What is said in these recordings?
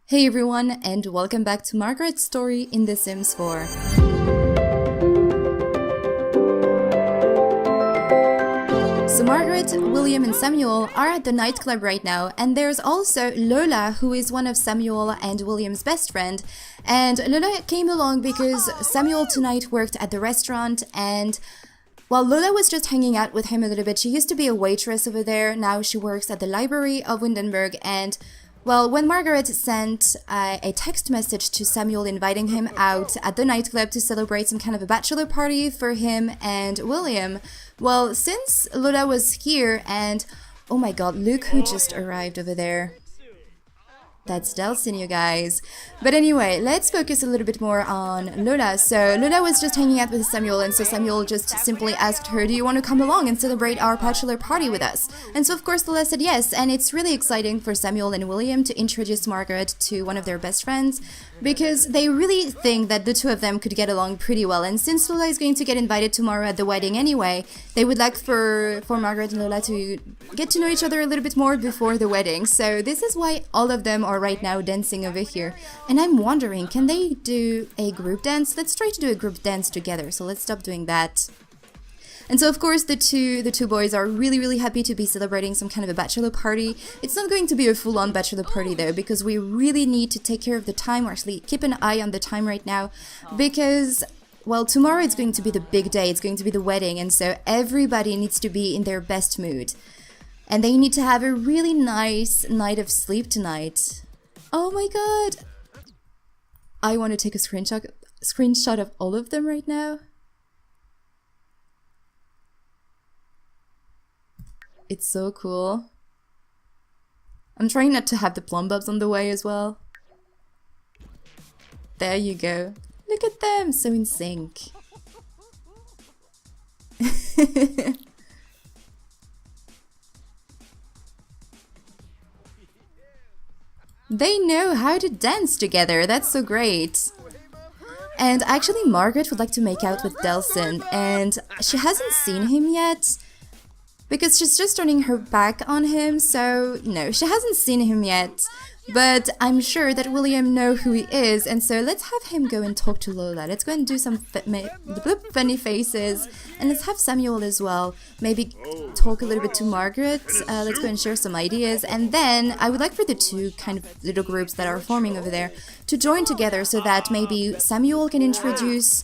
Hey everyone, and welcome back to Margaret's story in The Sims 4. So Margaret, William, and Samuel are at the nightclub right now, and there's also Lola, who is one of Samuel and William's best friend. And Lola came along because Samuel tonight worked at the restaurant, and while Lola was just hanging out with him a little bit, she used to be a waitress over there. Now she works at the library of Windenburg, and well, when Margaret sent a text message to Samuel inviting him out at the nightclub to celebrate some kind of a bachelor party for him and William, well, since Lola was here and oh my god, look who just arrived over there. That's Delsin, you guys. But anyway, let's focus a little bit more on Lola. So Lola was just hanging out with Samuel, and so Samuel just simply asked her, do you want to come along and celebrate our bachelor party with us? And so of course Lola said yes, and it's really exciting for Samuel and William to introduce Margaret to one of their best friends, because they really think that the two of them could get along pretty well. And since Lola is going to get invited tomorrow at the wedding anyway, they would like for Margaret and Lola to get to know each other a little bit more before the wedding. So this is why all of them are right now dancing over here. And I'm wondering, can they do a group dance? Let's try to do a group dance together. So let's stop doing that. And so of course the two boys are really happy to be celebrating some kind of a bachelor party. It's not going to be a full-on bachelor party though, because we really need to take care of the time, or actually keep an eye on the time right now, because well, tomorrow it's going to be the big day, it's going to be the wedding, and so everybody needs to be in their best mood. And they need to have a really nice night of sleep tonight. Oh my god! I want to take a screenshot of all of them right now. It's so cool. I'm trying not to have the plum bobs on the way as well. There you go. Look at them, so in sync. They know how to dance together, that's so great. And actually Margaret would like to make out with Delsin, and she hasn't seen him yet, because she's just turning her back on him, so no, she hasn't seen him yet. But I'm sure that William knows who he is, and so let's have him go and talk to Lola. Let's go and do some funny faces, and let's have Samuel as well. Maybe talk a little bit to Margaret. Let's go and share some ideas, and then I would like for the two kind of little groups that are forming over there to join together, so that maybe Samuel can introduce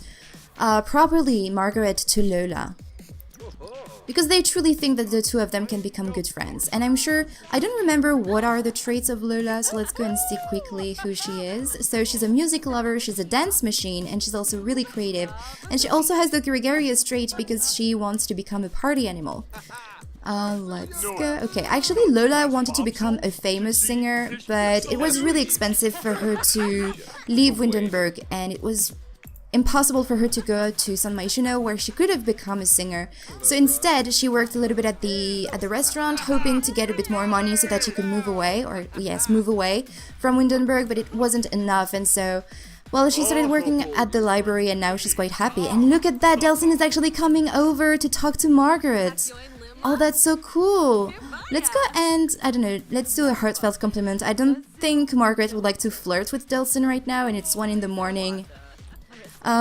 properly Margaret to Lola. Because they truly think that the two of them can become good friends. And I'm sure, I don't remember what are the traits of Lola, so let's go and see quickly who she is. So she's a music lover, she's a dance machine, and she's also really creative. And she also has the gregarious trait because she wants to become a party animal. Let's go. Okay, actually Lola wanted to become a famous singer, but it was really expensive for her to leave Windenburg, and it was impossible for her to go to San Myshuno, where she could have become a singer. So instead, she worked a little bit at the restaurant, hoping to get a bit more money so that she could move away, or yes, move away from Windenburg, but it wasn't enough, and so well, she started working at the library, and now she's quite happy. And look at that, Delsin is actually coming over to talk to Margaret. Oh, that's so cool. Let's go and, I don't know, let's do a heartfelt compliment. I don't think Margaret would like to flirt with Delsin right now, and it's 1 in the morning.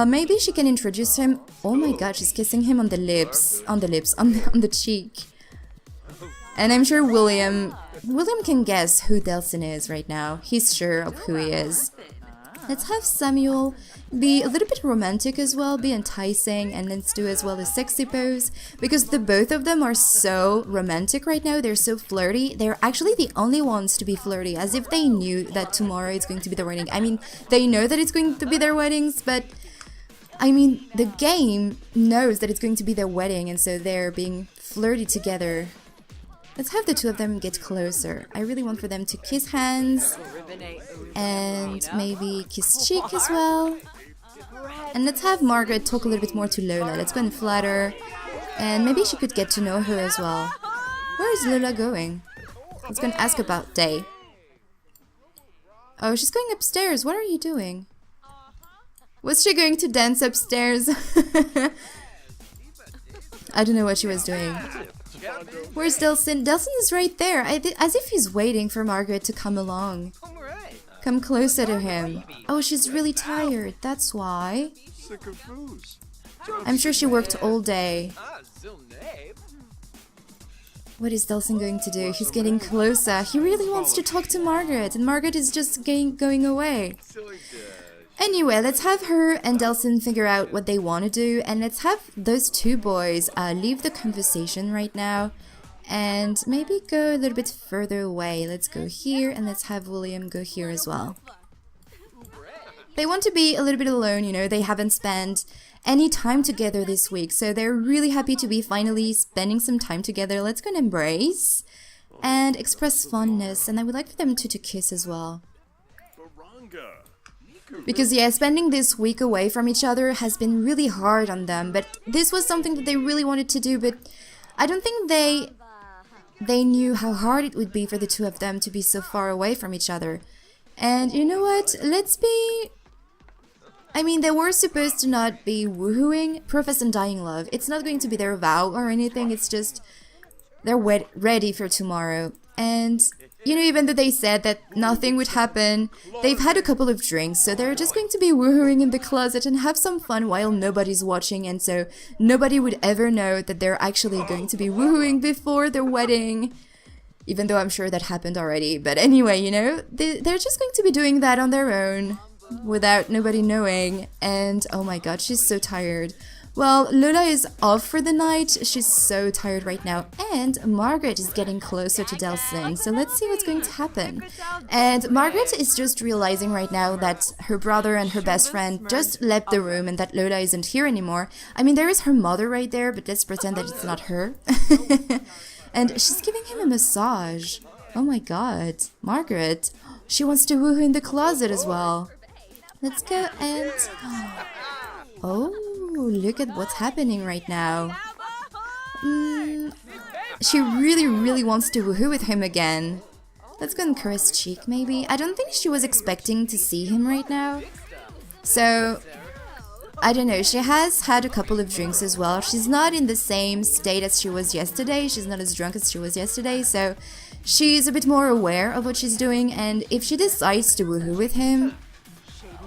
Maybe she can introduce him. Oh my god, she's kissing him on the lips, on the cheek. And I'm sure William can guess who Delsin is right now. He's sure of who he is. Let's have Samuel be a little bit romantic as well, be enticing, and let's do as well a sexy pose, because the both of them are so romantic right now, they're so flirty. They're actually the only ones to be flirty, as if they knew that tomorrow is going to be their wedding. I mean, they know that it's going to be their weddings, but I mean, the game knows that it's going to be their wedding, and so they're being flirty together. Let's have the two of them get closer. I really want for them to kiss hands, and maybe kiss cheek as well. And let's have Margaret talk a little bit more to Lola. Let's go and flatter, and maybe she could get to know her as well. Where is Lola going? Let's go and ask about Day. Oh, she's going upstairs. What are you doing? Was she going to dance upstairs? I don't know what she was doing. Where's Delsin? Delsin is right there, as if he's waiting for Margaret to come along. Come closer to him. Oh, she's really tired, that's why. I'm sure she worked all day. What is Delson going to do? He's getting closer. He really wants to talk to Margaret, and Margaret is just going away. Anyway, let's have her and Delson figure out what they want to do, and let's have those two boys leave the conversation right now and maybe go a little bit further away. Let's go here, and let's have William go here as well. They want to be a little bit alone, you know, they haven't spent any time together this week, so they're really happy to be finally spending some time together. Let's go and embrace and express fondness, and I would like for them to kiss as well. Because yeah, spending this week away from each other has been really hard on them, but this was something that they really wanted to do, but I don't think they knew how hard it would be for the two of them to be so far away from each other. And you know what, I mean, they were supposed to not be woohooing, profess undying love. It's not going to be their vow or anything, it's just they're ready for tomorrow. And, you know, even though they said that nothing would happen, they've had a couple of drinks, so they're just going to be woohooing in the closet and have some fun while nobody's watching, and so nobody would ever know that they're actually going to be woohooing before their wedding. Even though I'm sure that happened already, but anyway, you know, they're just going to be doing that on their own, without nobody knowing. And oh my god, she's so tired. Well, Lola is off for the night, she's so tired right now, and Margaret is getting closer to Delson, so let's see what's going to happen. And Margaret is just realizing right now that her brother and her best friend just left the room and that Lola isn't here anymore. I mean, there is her mother right there, but let's pretend that it's not her. And she's giving him a massage. Oh my god, Margaret, she wants to woohoo in the closet as well. Let's go and... Oh, look at what's happening right now. She really wants to woohoo with him again. Let's go and caress cheek, maybe. I don't think she was expecting to see him right now. So, I don't know. She has had a couple of drinks as well. She's not in the same state as she was yesterday. She's not as drunk as she was yesterday. So, she's a bit more aware of what she's doing. And if she decides to woohoo with him,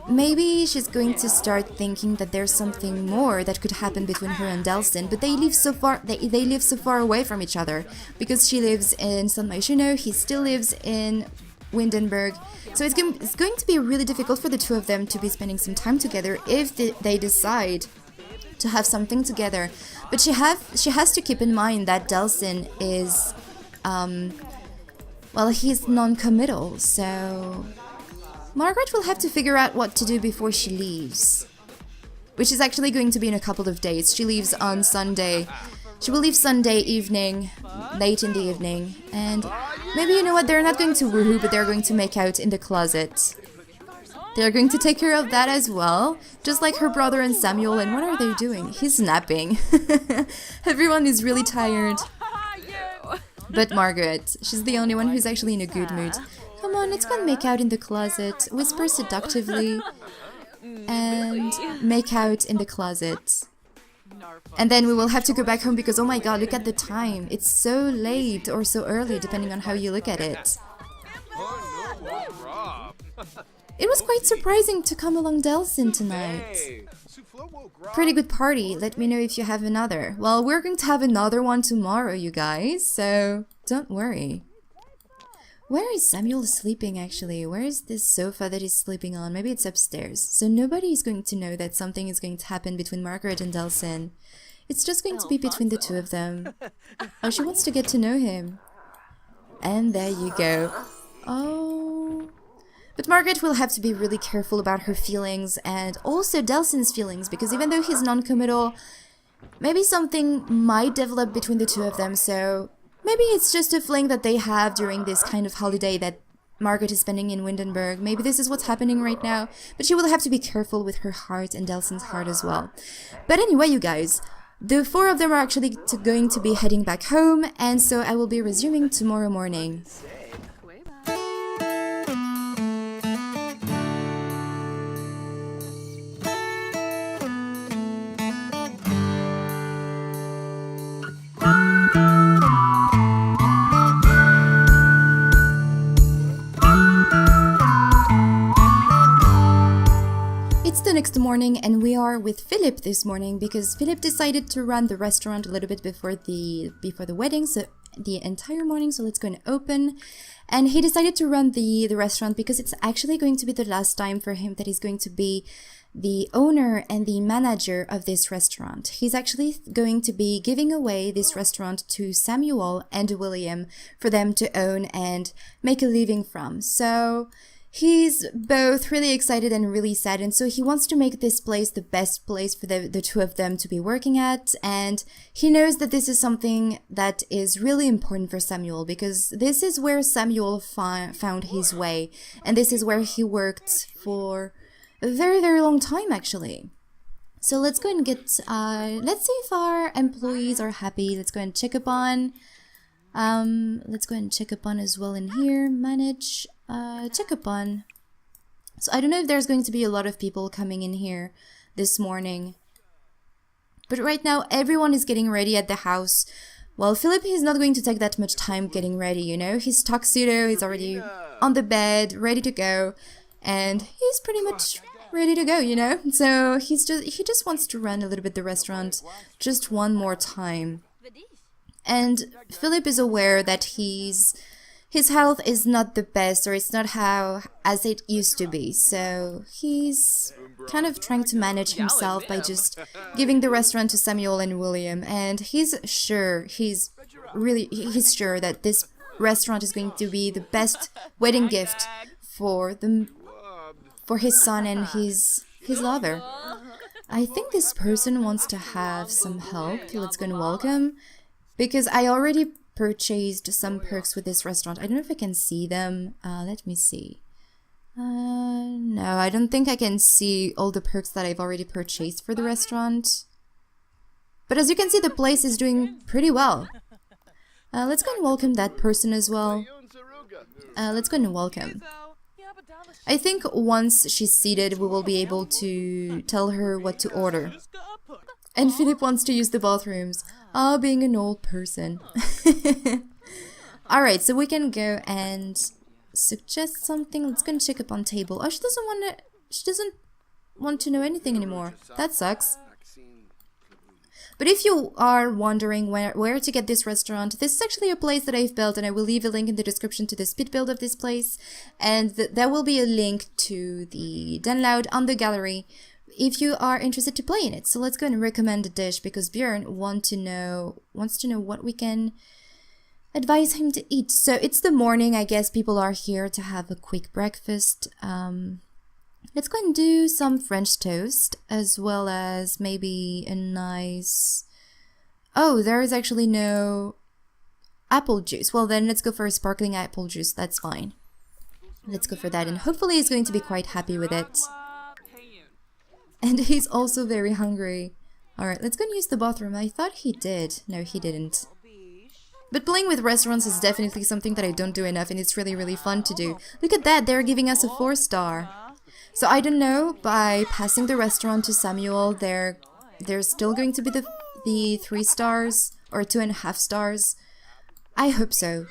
maybe she's going to start thinking that there's something more that could happen between her and Delson, but they live so far away from each other, because she lives in San Maixino, he still lives in Windenburg, so it's going to be really difficult for the two of them to be spending some time together if they decide to have something together. But she has to keep in mind that Delson is, well, he's non-committal, so... Margaret will have to figure out what to do before she leaves, which is actually going to be in a couple of days. She leaves on Sunday. She will leave Sunday evening, late in the evening, and maybe, you know what, they're not going to woohoo, but they're going to make out in the closet. They're going to take care of that as well, just like her brother and Samuel. And what are they doing? He's napping. Everyone is really tired. But Margaret, she's the only one who's actually in a good mood. Come on, let's go and make out in the closet. Whisper seductively and make out in the closet. And then we will have to go back home because, oh my god, look at the time. It's so late or so early, depending on how you look at it. It was quite surprising to come along Delson tonight. Pretty good party. Let me know if you have another. Well, we're going to have another one tomorrow, you guys, so don't worry. Where is Samuel sleeping, actually? Where is this sofa that he's sleeping on? Maybe it's upstairs. So nobody is going to know that something is going to happen between Margaret and Delson. It's just going to be between the two of them. Oh, she wants to get to know him. And there you go. Oh... But Margaret will have to be really careful about her feelings and also Delson's feelings, because even though he's non-committal, maybe something might develop between the two of them, so... Maybe it's just a fling that they have during this kind of holiday that Margaret is spending in Windenburg. Maybe this is what's happening right now. But she will have to be careful with her heart and Delson's heart as well. But anyway, you guys, the four of them are actually going to be heading back home. And so I will be resuming tomorrow morning. it's the next morning and we are with Philip this morning because Philip decided to run the restaurant a little bit before the wedding, so the entire morning. So let's go and open. And he decided to run the restaurant because it's actually going to be the last time for him that he's going to be the owner and the manager of this restaurant. He's actually going to be giving away this restaurant to Samuel and William for them to own and make a living from. So he's both really excited and really sad, and so he wants to make this place the best place for the two of them to be working at. And he knows that this is something that is really important for Samuel because this is where Samuel found his way, and this is where he worked for a very, very long time actually. So let's go and get, let's see if our employees are happy. Let's go and check up on, as well in here, manage, check up on. So I don't know if there's going to be a lot of people coming in here this morning. But right now everyone is getting ready at the house. Well, Philip is not going to take that much time getting ready, you know. His tuxedo is already on the bed, ready to go. And he's pretty much ready to go, you know. So he just wants to run a little bit the restaurant just one more time. And Philip is aware that his health is not the best, or it's not as it used to be. So he's kind of trying to manage himself by just giving the restaurant to Samuel and William. And he's sure that this restaurant is going to be the best wedding gift for his son and his lover. I think this person wants to have some help. Let's go and welcome. Because I already purchased some perks with this restaurant. I don't know if I can see them. Let me see. No, I don't think I can see all the perks that I've already purchased for the restaurant. But as you can see, the place is doing pretty well. Let's go and welcome that person as well. Let's go and welcome. I think once she's seated, we will be able to tell her what to order. And Philip wants to use the bathrooms. Oh, being an old person. Alright, so we can go and suggest something. Let's go and check up on table. Oh, she doesn't want to know anything anymore. That sucks. But if you are wondering where to get this restaurant, this is actually a place that I've built, and I will leave a link in the description to the speed build of this place. And there will be a link to the download on the gallery if you are interested to play in it. So let's go and recommend a dish because Björn wants to know what we can advise him to eat. So it's the morning, I guess people are here to have a quick breakfast. Let's go and do some French toast as well as maybe a nice... Oh, there is actually no apple juice. Well then let's go for a sparkling apple juice, that's fine. Let's go for that, and hopefully he's going to be quite happy with it. And he's also very hungry. Alright, let's go and use the bathroom. I thought he did. No, he didn't. But playing with restaurants is definitely something that I don't do enough, and it's really, really fun to do. Look at that, they're giving us a 4-star. So I don't know, by passing the restaurant to Samuel, there's still going to be the 3 stars or 2.5 stars. I hope so.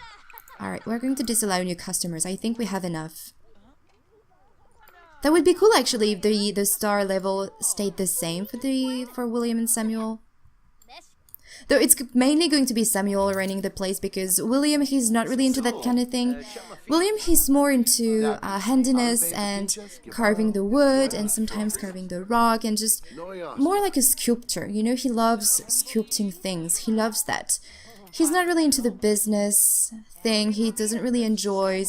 Alright, we're going to disallow new customers. I think we have enough. That would be cool actually if the star level stayed the same for William and Samuel. Though it's mainly going to be Samuel running the place because William, he's not really into that kind of thing. William, he's more into handiness and carving the wood and sometimes carving the rock and just more like a sculptor. You know, he loves sculpting things. He loves that. He's not really into the business thing. He doesn't really enjoy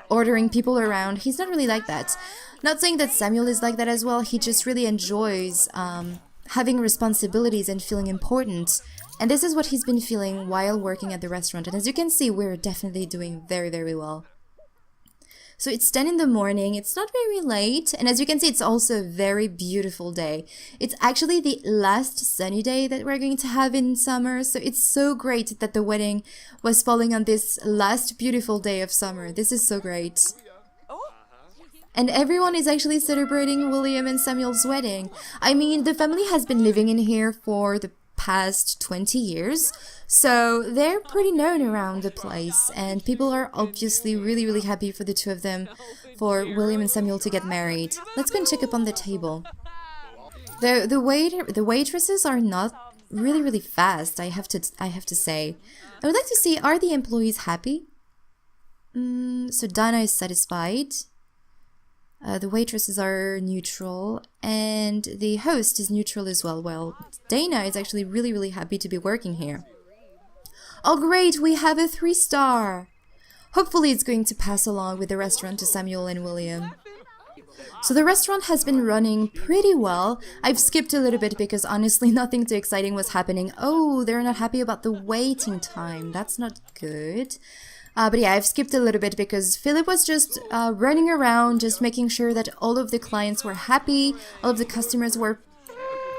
ordering people around. He's not really like that. Not saying that Samuel is like that as well. He just really enjoys having responsibilities and feeling important. And this is what he's been feeling while working at the restaurant. And as you can see, we're definitely doing very, very well. So it's 10 in the morning, it's not very late, and as you can see, it's also a very beautiful day. It's actually the last sunny day that we're going to have in summer, so it's so great that the wedding was falling on this last beautiful day of summer. This is so great. And everyone is actually celebrating William and Samuel's wedding. I mean, the family has been living in here for the past 20 years. So they're pretty known around the place, and people are obviously really, really happy for the two of them, for William and Samuel to get married. Let's go and check up on the table. The waitresses are not really, really fast, I have to say. I would like to see, are the employees happy? So Dana is satisfied. The waitresses are neutral, and the host is neutral as well. Well, Dana is actually really, really happy to be working here. Oh great, we have a 3-star! Hopefully it's going to pass along with the restaurant to Samuel and William. So the restaurant has been running pretty well. I've skipped a little bit because honestly nothing too exciting was happening. Oh, they're not happy about the waiting time. That's not good. But yeah, I've skipped a little bit because Philip was just running around, just making sure that all of the clients were happy, all of the customers were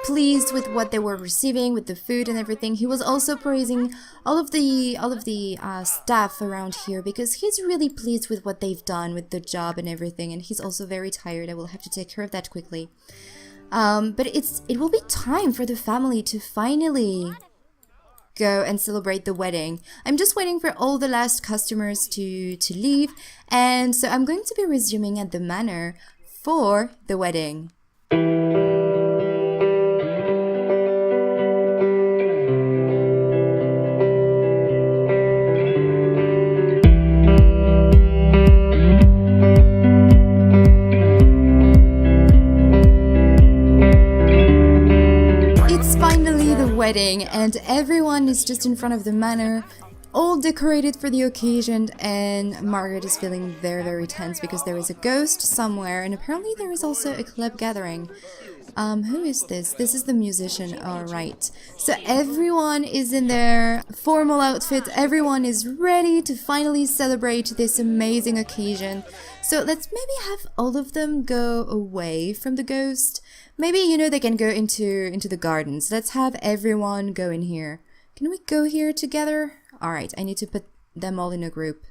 pleased with what they were receiving, with the food and everything. He was also praising all of the staff around here because he's really pleased with what they've done with the job and everything, and he's also very tired. I will have to take care of that quickly. But it will be time for the family to finally go and celebrate the wedding. I'm just waiting for all the last customers to leave, and so I'm going to be resuming at the manor for the wedding. Wedding, and everyone is just in front of the manor, all decorated for the occasion, and Margaret is feeling very, very tense because there is a ghost somewhere, and apparently there is also a club gathering. Who is this? This is the musician. Alright. So everyone is in their formal outfit, everyone is ready to finally celebrate this amazing occasion. So let's maybe have all of them go away from the ghost. Maybe, you know, they can go into the gardens. Let's have everyone go in here. Can we go here together? Alright, I need to put them all in a group.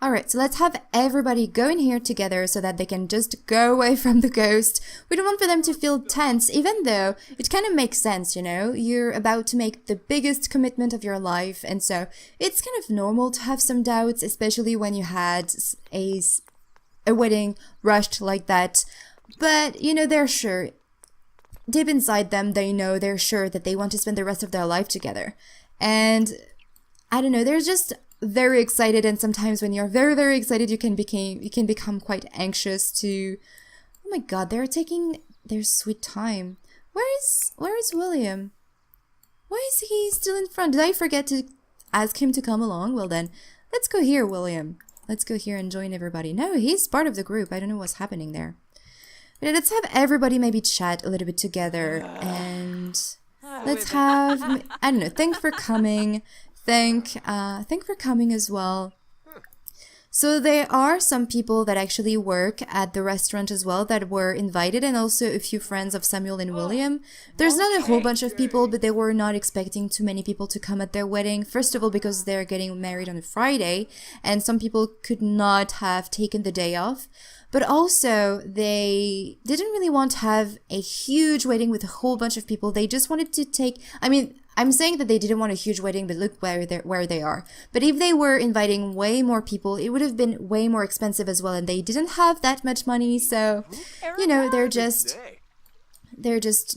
Alright, so let's have everybody go in here together so that they can just go away from the ghost. We don't want for them to feel tense, even though it kind of makes sense, you know? You're about to make the biggest commitment of your life, and so it's kind of normal to have some doubts, especially when you had a wedding rushed like that. But, you know, they're sure. Deep inside them, they're sure that they want to spend the rest of their life together. And I don't know, they're just very excited, and sometimes when you're very, very excited, you can become quite anxious to... Oh my god, they're taking their sweet time. Where is William? Why is he still in front? Did I forget to ask him to come along? Well then, let's go here, William. Let's go here and join everybody. No, he's part of the group. I don't know what's happening there. But let's have everybody maybe chat a little bit together, and let's have, I don't know, thank for coming. Thank for coming as well. So there are some people that actually work at the restaurant as well that were invited, and also a few friends of Samuel and William. There's not a whole bunch of people, but they were not expecting too many people to come at their wedding. First of all, because they're getting married on a Friday, and some people could not have taken the day off. But also, they didn't really want to have a huge wedding with a whole bunch of people. They just wanted to take... I mean, I'm saying that they didn't want a huge wedding, but look where they are. But if they were inviting way more people, it would have been way more expensive as well, and they didn't have that much money, so, you know, they're just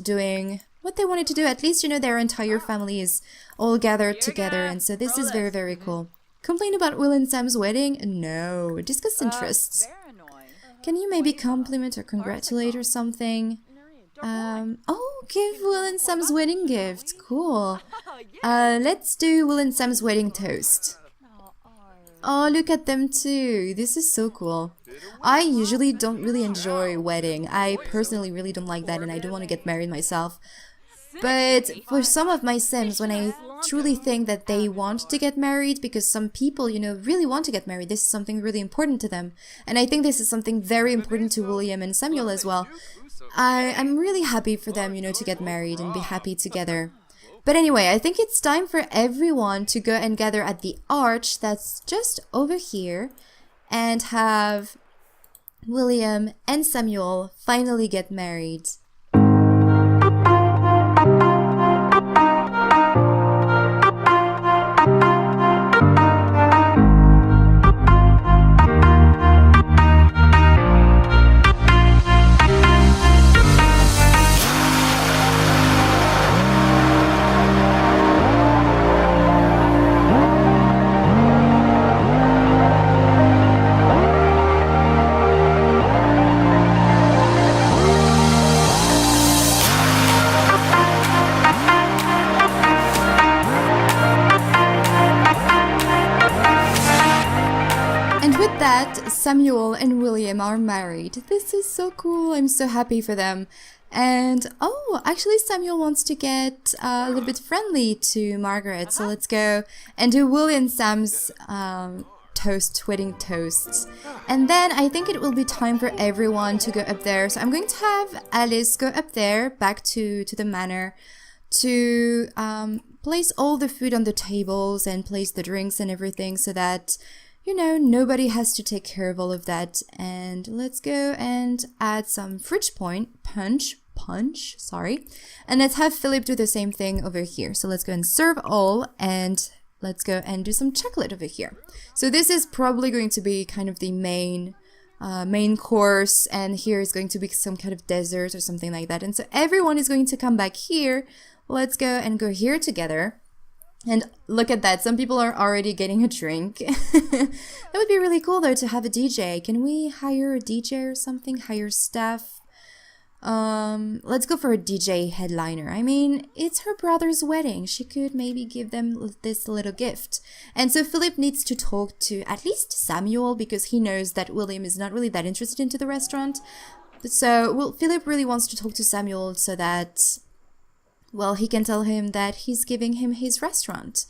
doing what they wanted to do. At least, you know, their entire family is all gathered together, and so this is very, very cool. Complain about Will and Sam's wedding? No. Discuss interests. Can you maybe compliment or congratulate or something? Oh, give Will and Sam's wedding gift. Cool. Let's do Will and Sam's wedding toast. Oh, look at them too. This is so cool. I usually don't really enjoy wedding. I personally really don't like that, and I don't want to get married myself. But for some of my Sims, when I truly think that they want to get married, because some people, you know, really want to get married, this is something really important to them. And I think this is something very important to William and Samuel as well. I'm really happy for them, you know, to get married and be happy together. But anyway, I think it's time for everyone to go and gather at the arch that's just over here and have William and Samuel finally get married. Samuel and William are married. This is so cool. I'm so happy for them. And, oh, actually Samuel wants to get a little bit friendly to Margaret. So let's go and do Will and Sam's wedding toasts. And then I think it will be time for everyone to go up there. So I'm going to have Alice go up there, back to the manor, to place all the food on the tables and place the drinks and everything so that, you know, nobody has to take care of all of that. And let's go and add some fridge punch, sorry. And let's have Philip do the same thing over here. So let's go and serve all, and let's go and do some chocolate over here. So this is probably going to be kind of the main course, and here is going to be some kind of dessert or something like that. And so everyone is going to come back here. Let's go and go here together. And look at that, some people are already getting a drink. That would be really cool though to have a DJ. Can we hire a DJ or something? Hire staff? Let's go for a DJ headliner. I mean, it's her brother's wedding. She could maybe give them this little gift. And so Philip needs to talk to at least Samuel, because he knows that William is not really that interested into the restaurant. So Philip really wants to talk to Samuel so that, well, he can tell him that he's giving him his restaurant.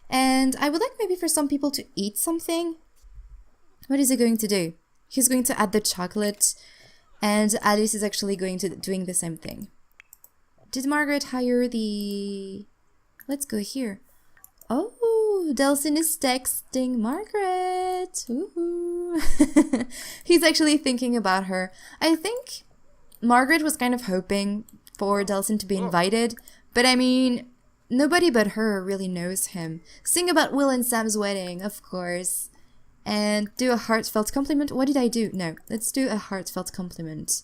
And I would like maybe for some people to eat something. What is he going to do? He's going to add the chocolate. And Alice is actually doing the same thing. Did Margaret hire the... Let's go here. Oh, Delson is texting Margaret. Ooh. He's actually thinking about her. I think Margaret was kind of hoping for Delson to be invited. But I mean, nobody but her really knows him. Sing about Will and Sam's wedding, of course. And do a heartfelt compliment. What did I do? No, let's do a heartfelt compliment.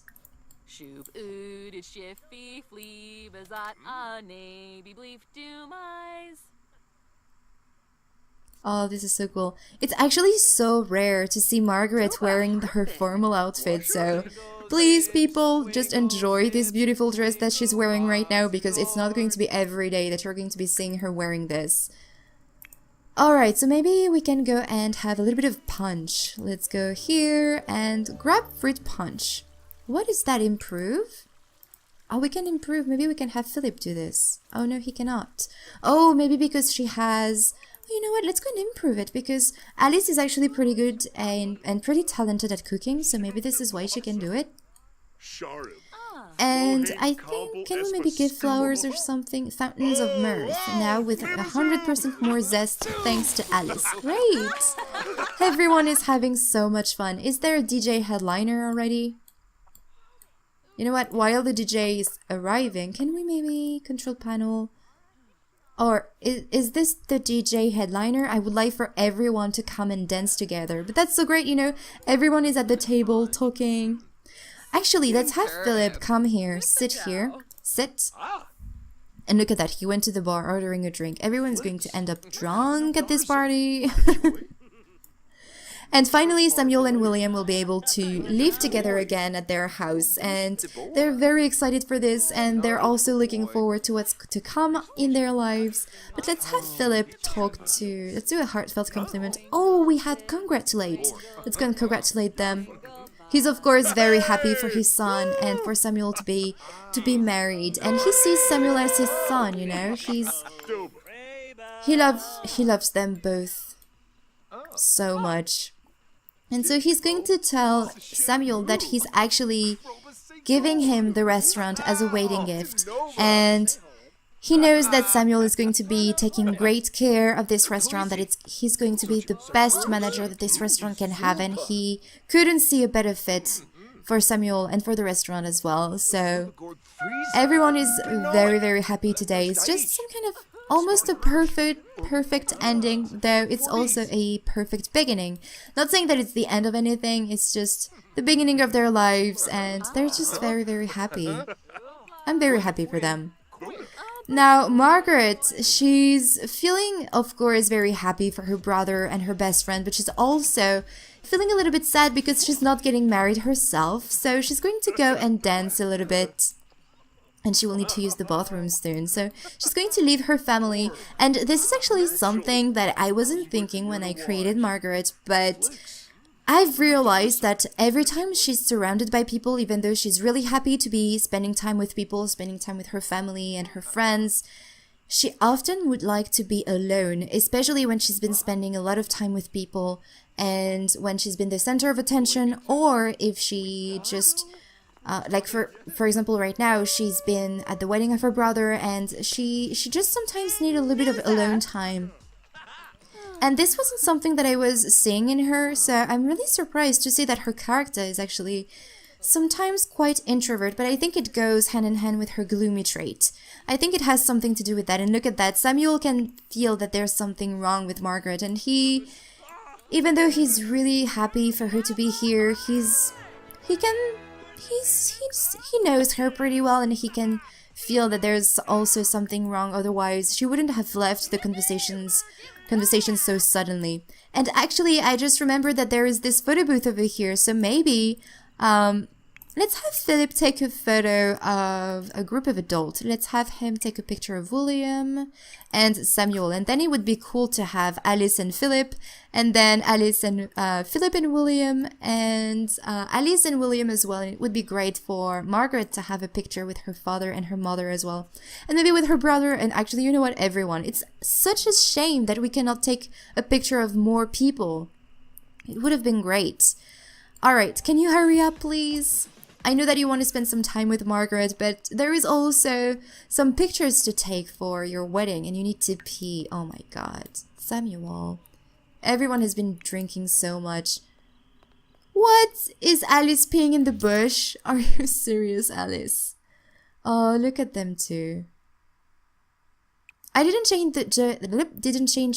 Oh, this is so cool. It's actually so rare to see Margaret wearing her formal outfit, so please, people, just enjoy this beautiful dress that she's wearing right now, because it's not going to be every day that you're going to be seeing her wearing this. Alright, so maybe we can go and have a little bit of punch. Let's go here and grab fruit punch. What does that improve? Oh, we can improve. Maybe we can have Philip do this. Oh, no, he cannot. Oh, maybe because she has... You know what? Let's go and improve it, because Alice is actually pretty good and pretty talented at cooking, so maybe this is why she can do it. And I think, can we maybe give flowers or something? Fountains of mirth, now with 100% more zest thanks to Alice. Great! Everyone is having so much fun. Is there a DJ headliner already? You know what, while the DJ is arriving, can we maybe control panel? Or is this the DJ headliner? I would like for everyone to come and dance together. But that's so great, you know, everyone is at the table talking. Actually, let's have Philip come here, sit here, sit. And look at that, he went to the bar ordering a drink. Everyone's going to end up drunk at this party. And finally, Samuel and William will be able to live together again at their house. And they're very excited for this, and they're also looking forward to what's to come in their lives. But let's have Philip let's do a heartfelt compliment. Oh, we had congratulate. Let's go and congratulate them. He's of course very happy for his son and for Samuel to be married, and he sees Samuel as his son, you know. He loves them both so much. And so he's going to tell Samuel that he's actually giving him the restaurant as a wedding gift, and he knows that Samuel is going to be taking great care of this restaurant, that he's going to be the best manager that this restaurant can have, and he couldn't see a better fit for Samuel and for the restaurant as well. So everyone is very, very happy today. It's just some kind of almost a perfect ending, though it's also a perfect beginning. Not saying that it's the end of anything, it's just the beginning of their lives, and they're just very, very happy. I'm very happy for them. Now, Margaret, she's feeling, of course, very happy for her brother and her best friend, but she's also feeling a little bit sad because she's not getting married herself. So she's going to go and dance a little bit, and she will need to use the bathroom soon. So she's going to leave her family, and this is actually something that I wasn't thinking when I created Margaret, but I've realized that every time she's surrounded by people, even though she's really happy to be spending time with people, spending time with her family and her friends, she often would like to be alone, especially when she's been spending a lot of time with people and when she's been the center of attention, or if she just, like for example, right now, she's been at the wedding of her brother and she just sometimes need a little bit of alone time. And this wasn't something that I was seeing in her, so I'm really surprised to see that her character is actually sometimes quite introvert, but I think it goes hand in hand with her gloomy trait. I think it has something to do with that, and look at that. Samuel can feel that there's something wrong with Margaret, and even though he's really happy for her to be here, he knows her pretty well, and he can feel that there's also something wrong, otherwise she wouldn't have left the conversation so suddenly. And actually, I just remembered that there is this photo booth over here, so maybe let's have Philip take a photo of a group of adults. Let's have him take a picture of William and Samuel. And then it would be cool to have Alice and Philip, and then Alice and Philip and William, and Alice and William as well. And it would be great for Margaret to have a picture with her father and her mother as well. And maybe with her brother, and actually, you know what, everyone. It's such a shame that we cannot take a picture of more people. It would have been great. Alright, can you hurry up, please? I know that you want to spend some time with Margaret, but there is also some pictures to take for your wedding, and you need to pee. Oh my god. Samuel. Everyone has been drinking so much. What? Is Alice peeing in the bush? Are you serious, Alice? Oh, look at them two. I didn't change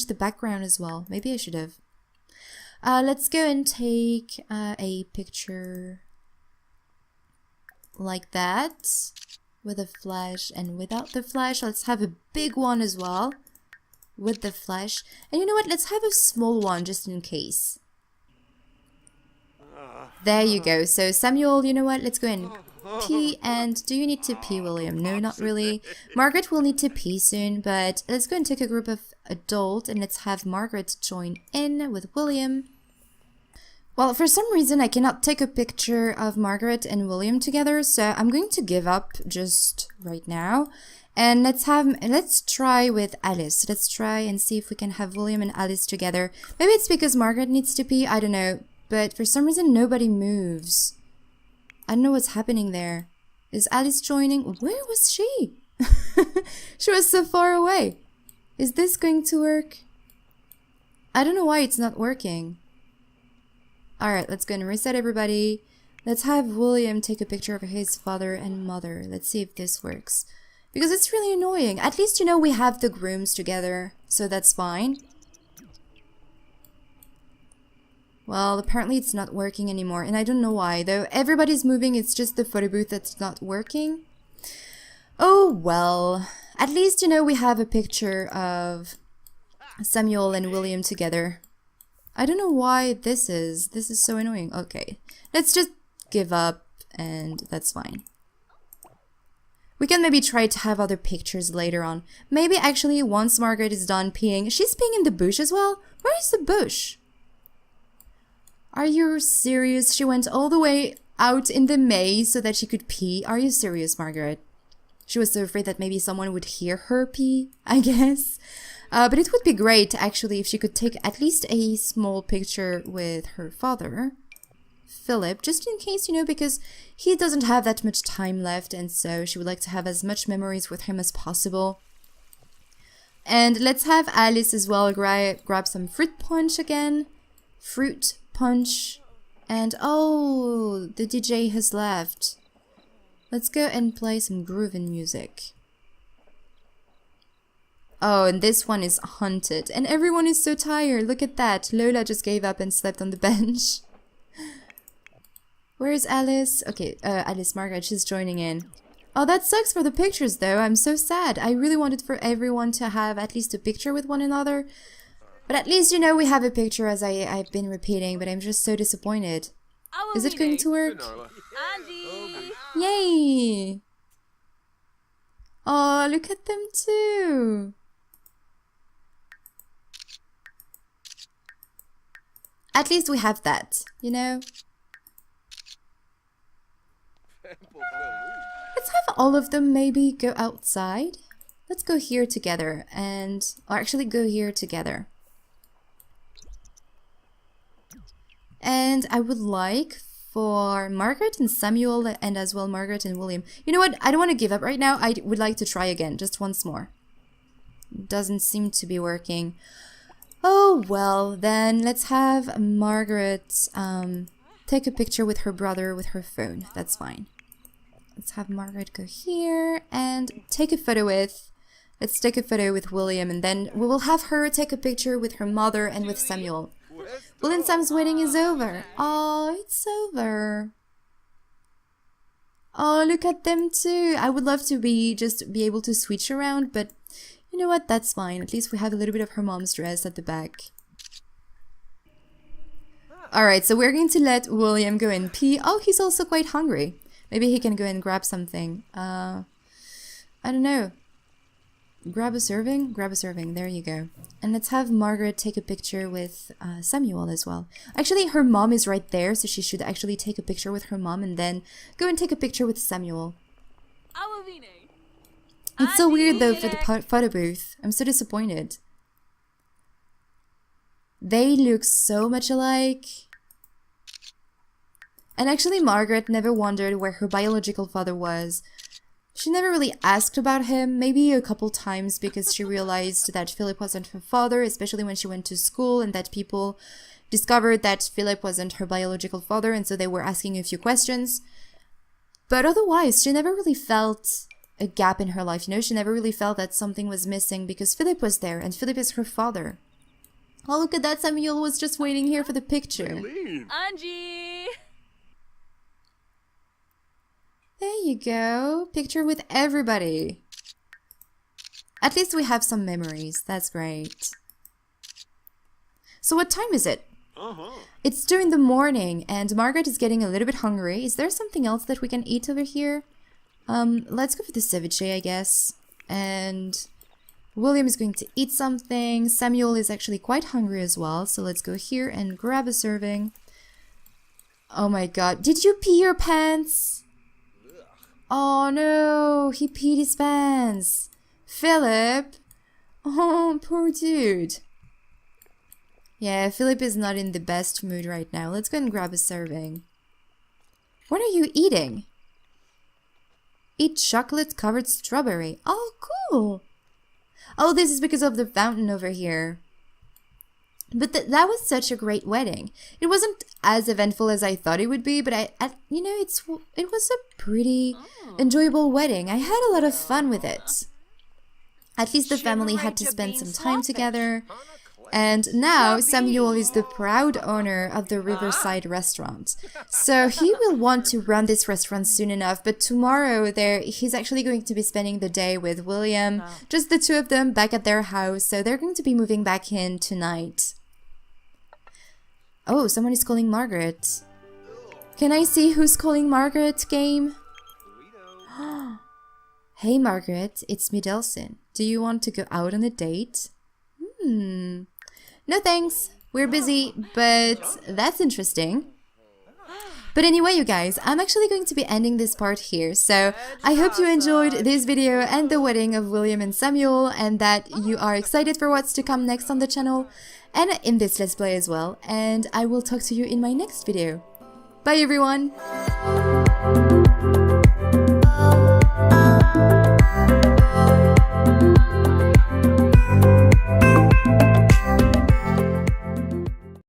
the background as well. Maybe I should have. Let's go and take a picture like that, with a flash and without the flash. Let's have a big one as well with the flash, and you know what, let's have a small one just in case. There you go. So Samuel, you know what, let's go and pee. And do you need to pee, William? No, not really. Margaret will need to pee soon, but let's go and take a group of adults and let's have Margaret join in with William. Well, for some reason, I cannot take a picture of Margaret and William together, so I'm going to give up just right now. And let's try with Alice. Let's try and see if we can have William and Alice together. Maybe it's because Margaret needs to pee, I don't know. But for some reason, nobody moves. I don't know what's happening there. Is Alice joining? Where was she? She was so far away. Is this going to work? I don't know why it's not working. Alright, let's go and reset everybody. Let's have William take a picture of his father and mother. Let's see if this works. Because it's really annoying. At least, you know, we have the grooms together, so that's fine. Well, apparently it's not working anymore, and I don't know why. Though everybody's moving, it's just the photo booth that's not working. Oh, well. At least, you know, we have a picture of Samuel and William together. I don't know why this is so annoying. Okay, let's just give up and that's fine. We can maybe try to have other pictures later on. Maybe actually once Margaret is done peeing, she's peeing in the bush as well? Where is the bush? Are you serious? She went all the way out in the maze so that she could pee? Are you serious, Margaret? She was so afraid that maybe someone would hear her pee, I guess. But it would be great, actually, if she could take at least a small picture with her father, Philip, just in case, you know, because he doesn't have that much time left, and so she would like to have as much memories with him as possible. And let's have Alice as well grab some fruit punch again. Fruit punch. And, oh, the DJ has left. Let's go and play some groovin' music. Oh, and this one is haunted. And everyone is so tired. Look at that. Lola just gave up and slept on the bench. Where is Alice? Okay, Alice Margaret, she's joining in. Oh, that sucks for the pictures, though. I'm so sad. I really wanted for everyone to have at least a picture with one another. But at least, you know, we have a picture, as I've been repeating. But I'm just so disappointed. Is it going to work? Yay! Oh, look at them too. At least we have that, you know? Let's have all of them maybe go outside. Let's go here together or actually go here together. And I would like for Margaret and Samuel and as well Margaret and William. You know what? I don't want to give up right now. I would like to try again, just once more. Doesn't seem to be working. Oh, well, then let's have Margaret take a picture with her brother with her phone. That's fine. Let's have Margaret go here and take a photo with... Let's take a photo with William, and then we will have her take a picture with her mother and with Samuel. Will and Sam's wedding is over. Oh, it's over. Oh, look at them too. I would love to be able to switch around, but you know what? That's fine. At least we have a little bit of her mom's dress at the back. Alright, so we're going to let William go and pee. Oh, he's also quite hungry. Maybe he can go and grab something. I don't know. Grab a serving? Grab a serving. There you go. And let's have Margaret take a picture with Samuel as well. Actually, her mom is right there, so she should actually take a picture with her mom and then go and take a picture with Samuel. It's so weird though for the photo booth. I'm so disappointed. They look so much alike. And actually, Margaret never wondered where her biological father was. She never really asked about him, maybe a couple times because she realized that Philip wasn't her father, especially when she went to school and that people discovered that Philip wasn't her biological father, and so they were asking a few questions. But otherwise, she never really felt a gap in her life, you know? She never really felt that something was missing because Philip was there and Philip is her father. Oh, look at that, Samuel was just waiting here for the picture. Angie! There you go. Picture with everybody. At least we have some memories. That's great. So what time is it? It's 2 in the morning and Margaret is getting a little bit hungry. Is there something else that we can eat over here? Let's go for the ceviche, I guess. And William is going to eat something. Samuel is actually quite hungry as well. So let's go here and grab a serving. Oh my god. Did you pee your pants? Oh no, he peed his pants. Philip. Oh, poor dude. Yeah, Philip is not in the best mood right now. Let's go and grab a serving. What are you eating? Eat chocolate-covered strawberry. Oh, cool. Oh, this is because of the fountain over here. But that was such a great wedding. It wasn't as eventful as I thought it would be, but you know, it was a pretty enjoyable wedding. I had a lot of fun with it. At least the family had to spend some time together. And now Samuel is the proud owner of the Riverside restaurant. So he will want to run this restaurant soon enough, but tomorrow he's actually going to be spending the day with William, just the two of them back at their house. So they're going to be moving back in tonight. Oh, someone is calling Margaret. Can I see who's calling Margaret, game? Hey Margaret, it's me, Delson. Do you want to go out on a date? No thanks, we're busy, but that's interesting. But anyway, you guys, I'm actually going to be ending this part here, so I hope you enjoyed this video and the wedding of William and Samuel, and that you are excited for what's to come next on the channel, and in this Let's Play as well, and I will talk to you in my next video. Bye everyone!